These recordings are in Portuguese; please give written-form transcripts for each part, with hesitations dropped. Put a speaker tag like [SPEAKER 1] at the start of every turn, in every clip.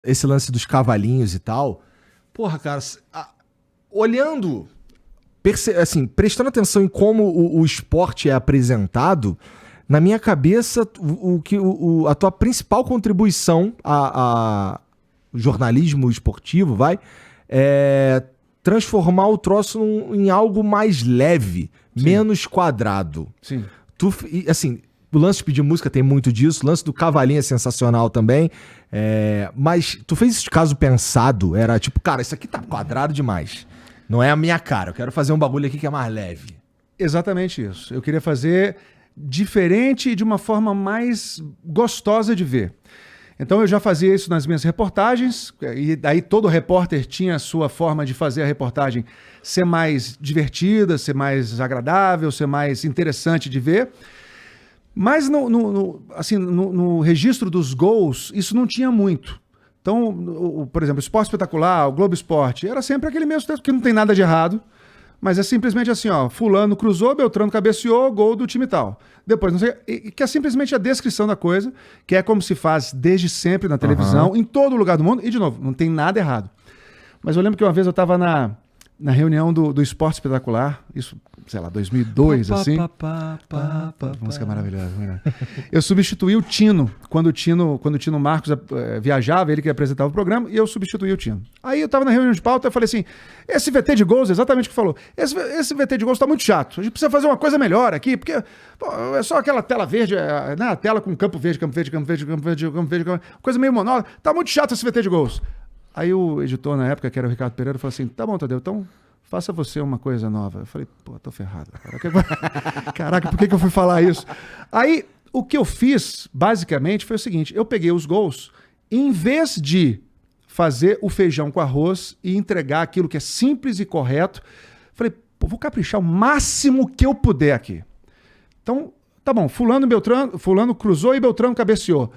[SPEAKER 1] esse lance dos cavalinhos e tal, porra, cara, olhando, assim, prestando atenção em como o esporte é apresentado, na minha cabeça, a tua principal contribuição a jornalismo esportivo, é transformar o troço em algo mais leve, menos quadrado.
[SPEAKER 2] Sim.
[SPEAKER 1] Assim, o lance de pedir música tem muito disso, o lance do cavalinho é sensacional também, mas tu fez isso de caso pensado? Era tipo, cara, isso aqui tá quadrado demais. Não é a minha cara, eu quero fazer um bagulho aqui que é mais leve.
[SPEAKER 2] Exatamente isso. Eu queria fazer diferente e de uma forma mais gostosa de ver. Então eu já fazia isso nas minhas reportagens, e daí todo repórter tinha a sua forma de fazer a reportagem ser mais divertida, ser mais agradável, ser mais interessante de ver. Mas no registro dos gols, isso não tinha muito. Então, por exemplo, o Esporte Espetacular, o Globo Esporte, era sempre aquele mesmo texto, que não tem nada de errado, mas é simplesmente assim, ó, fulano cruzou, Beltrano cabeceou, gol do time tal. Depois, não sei, que é simplesmente a descrição da coisa, que é como se faz desde sempre na televisão, em todo lugar do mundo, e de novo, não tem nada errado. Mas eu lembro que uma vez eu estava na reunião do Esporte Espetacular, isso, sei lá, 2002, assim. Música maravilhosa. Eu substituí o Tino, quando o Tino Marcos viajava, ele que apresentava o programa, e eu substituí o Tino. Aí eu estava na reunião de pauta, eu falei assim, esse VT de gols, exatamente o que falou, esse VT de gols está muito chato, a gente precisa fazer uma coisa melhor aqui, porque pô, é só aquela tela verde, né, a tela com campo verde, coisa meio monótona, tá muito chato esse VT de gols. Aí o editor, na época, que era o Ricardo Pereira, falou assim, tá bom, Tadeu, então faça você uma coisa nova. Eu falei, pô, tô ferrado. Caraca, por que eu fui falar isso? Aí, o que eu fiz, basicamente, foi o seguinte, eu peguei os gols, e em vez de fazer o feijão com arroz e entregar aquilo que é simples e correto, falei, pô, vou caprichar o máximo que eu puder aqui. Então, tá bom, fulano cruzou e Beltrano cabeceou.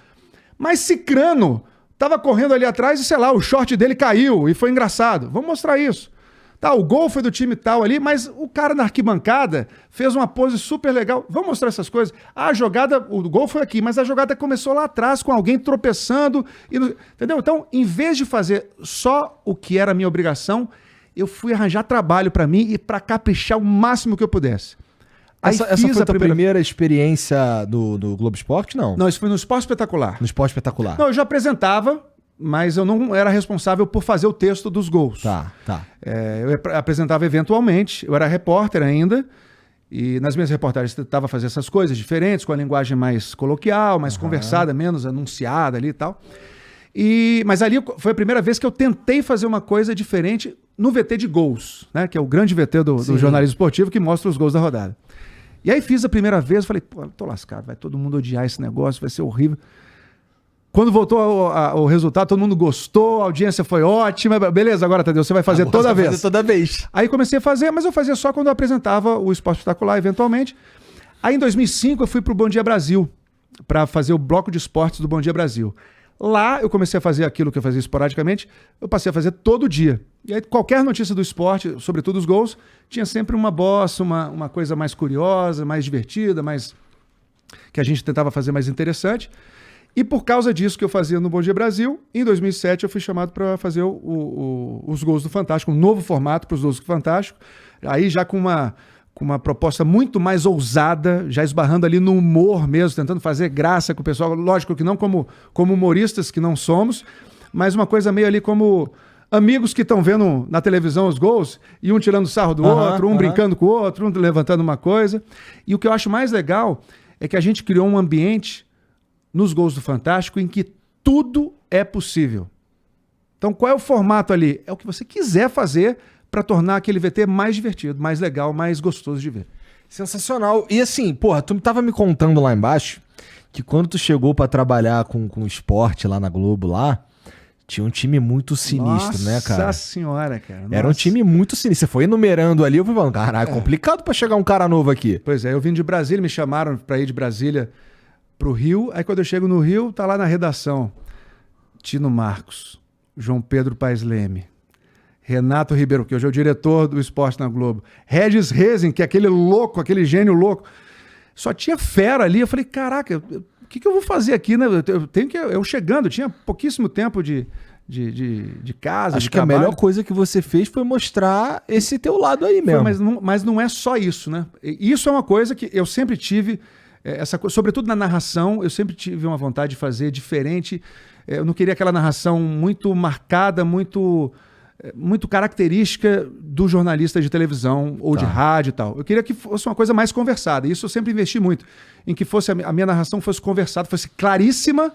[SPEAKER 2] Mas Cicrano tava correndo ali atrás e, sei lá, o short dele caiu e foi engraçado. Vamos mostrar isso. Tá, o gol foi do time tal ali, mas o cara na arquibancada fez uma pose super legal. Vamos mostrar essas coisas. A jogada, o gol foi aqui, mas a jogada começou lá atrás com alguém tropeçando. Entendeu? Então, em vez de fazer só o que era a minha obrigação, eu fui arranjar trabalho para mim e para caprichar o máximo que eu pudesse.
[SPEAKER 1] Essa foi a tua primeira experiência do Globo Esporte, não?
[SPEAKER 2] Não, isso foi no Esporte Espetacular.
[SPEAKER 1] No Esporte Espetacular.
[SPEAKER 2] Não, eu já apresentava, mas eu não era responsável por fazer o texto dos gols.
[SPEAKER 1] Tá.
[SPEAKER 2] Eu apresentava eventualmente, eu era repórter ainda, e nas minhas reportagens eu tentava fazer essas coisas diferentes, com a linguagem mais coloquial, mais conversada, menos anunciada ali e tal. Mas ali foi a primeira vez que eu tentei fazer uma coisa diferente no VT de gols, né? Que é o grande VT do jornalismo esportivo que mostra os gols da rodada. E aí fiz a primeira vez, falei, pô, tô lascado, vai todo mundo odiar esse negócio, vai ser horrível. Quando voltou o resultado, todo mundo gostou, a audiência foi ótima. Beleza, agora, Tadeu, você vai fazer toda vez.
[SPEAKER 1] Fazer toda vez.
[SPEAKER 2] Aí comecei a fazer, mas eu fazia só quando eu apresentava o Esporte Espetacular, eventualmente. Aí em 2005 eu fui pro Bom Dia Brasil, para fazer o bloco de esportes do Bom Dia Brasil. Lá eu comecei a fazer aquilo que eu fazia esporadicamente, eu passei a fazer todo dia. E aí qualquer notícia do esporte, sobretudo os gols, tinha sempre uma bossa, uma coisa mais curiosa, mais divertida, mais que a gente tentava fazer mais interessante. E por causa disso que eu fazia no Bom Dia Brasil, em 2007 eu fui chamado para fazer os Gols do Fantástico, um novo formato para os Gols do Fantástico, aí já com uma proposta muito mais ousada, já esbarrando ali no humor mesmo, tentando fazer graça com o pessoal, lógico que não como humoristas que não somos, mas uma coisa meio ali como amigos que estão vendo na televisão os gols, e um tirando sarro do outro, brincando com o outro, um levantando uma coisa. E o que eu acho mais legal é que a gente criou um ambiente nos Gols do Fantástico em que tudo é possível. Então qual é o formato ali? É o que você quiser fazer para tornar aquele VT mais divertido, mais legal, mais gostoso de ver.
[SPEAKER 1] Sensacional. E assim, porra, tu tava me contando lá embaixo que quando tu chegou para trabalhar com esporte lá na Globo lá, tinha um time muito sinistro, né, cara?
[SPEAKER 2] Nossa senhora, cara.
[SPEAKER 1] Era um time muito sinistro. Você foi enumerando ali, eu fui falando, caralho, é complicado para chegar um cara novo aqui.
[SPEAKER 2] Pois é, eu vim de Brasília, me chamaram para ir de Brasília pro Rio, aí quando eu chego no Rio, tá lá na redação Tino Marcos, João Pedro Paes Leme, Renato Ribeiro, que hoje é o diretor do esporte na Globo, Regis Rezin, que é aquele louco, aquele gênio louco. Só tinha fera ali. Eu falei, caraca, o que eu vou fazer aqui, né? Eu chegando, tinha pouquíssimo tempo de de casa,
[SPEAKER 1] Acho
[SPEAKER 2] de
[SPEAKER 1] que a
[SPEAKER 2] trabalho.
[SPEAKER 1] melhor coisa que você fez foi mostrar esse teu lado aí mesmo.
[SPEAKER 2] Mas não é só isso, né? Isso é uma coisa que eu sempre tive, sobretudo na narração, eu sempre tive uma vontade de fazer diferente. Eu não queria aquela narração muito marcada, muito característica do jornalista de televisão ou de rádio e tal. Eu queria que fosse uma coisa mais conversada. Isso eu sempre investi muito, em que fosse a minha narração fosse conversada, fosse claríssima,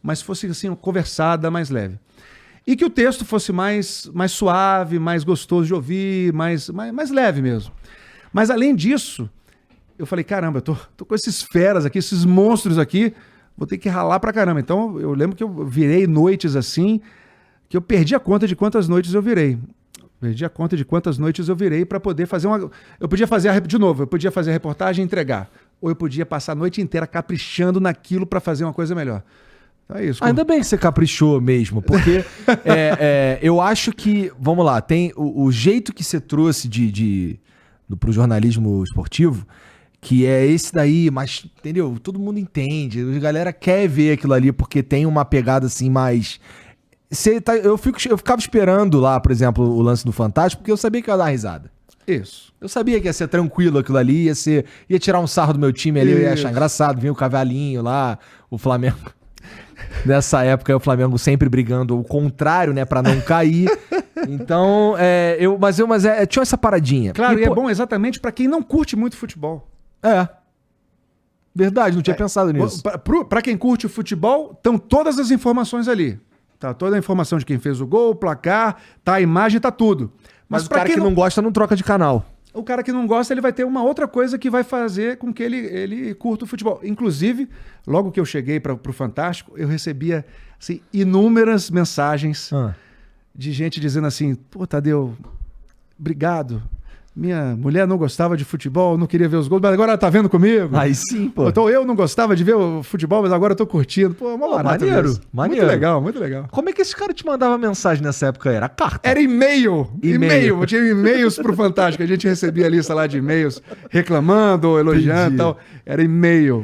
[SPEAKER 2] mas fosse assim, conversada, mais leve. E que o texto fosse mais suave, mais gostoso de ouvir, mais leve mesmo. Mas além disso, eu falei, caramba, eu tô com esses feras aqui, esses monstros aqui, vou ter que ralar pra caramba. Então eu lembro que eu virei noites assim, que eu perdi a conta de quantas noites eu virei. Para poder fazer uma... Eu podia fazer, eu podia fazer a reportagem e entregar. Ou eu podia passar a noite inteira caprichando naquilo para fazer uma coisa melhor. É isso.
[SPEAKER 1] Ainda bem que você caprichou mesmo, porque eu acho que, vamos lá, tem o jeito que você trouxe pro jornalismo esportivo, que é esse daí, mas, entendeu? Todo mundo entende, a galera quer ver aquilo ali, porque tem uma pegada assim mais... eu ficava esperando lá, por exemplo, o lance do Fantástico, porque eu sabia que ia dar risada.
[SPEAKER 2] Isso.
[SPEAKER 1] Eu sabia que ia ser tranquilo aquilo ali, ia tirar um sarro do meu time ali, eu ia achar engraçado, vinha o Cavalinho lá, o Flamengo... Nessa época, o Flamengo sempre brigando ao contrário, né? Pra não cair. Então, tinha essa paradinha.
[SPEAKER 2] Claro, e é bom exatamente pra quem não curte muito futebol.
[SPEAKER 1] Verdade, não tinha pensado nisso.
[SPEAKER 2] Pra quem curte o futebol, estão todas as informações ali. Tá toda a informação de quem fez o gol, o placar, tá a imagem, tá tudo.
[SPEAKER 1] Mas o cara que não gosta não troca de canal.
[SPEAKER 2] O cara que não gosta, ele vai ter uma outra coisa que vai fazer com que ele curta o futebol. Inclusive, logo que eu cheguei para o Fantástico, eu recebia assim, inúmeras mensagens de gente dizendo assim, pô, Tadeu, obrigado. Minha mulher não gostava de futebol, não queria ver os gols, mas agora ela tá vendo comigo.
[SPEAKER 1] Aí sim, pô.
[SPEAKER 2] Então eu não gostava de ver o futebol, mas agora eu tô curtindo. Pô, uma barata
[SPEAKER 1] maneiro,
[SPEAKER 2] mesmo.
[SPEAKER 1] maneiro.
[SPEAKER 2] Muito legal, muito legal.
[SPEAKER 1] Como é que esse cara te mandava mensagem nessa época? Era carta?
[SPEAKER 2] Era e-mail. Eu tinha e-mails pro Fantástico. A gente recebia a lista lá de e-mails reclamando ou elogiando e tal. Era e-mail.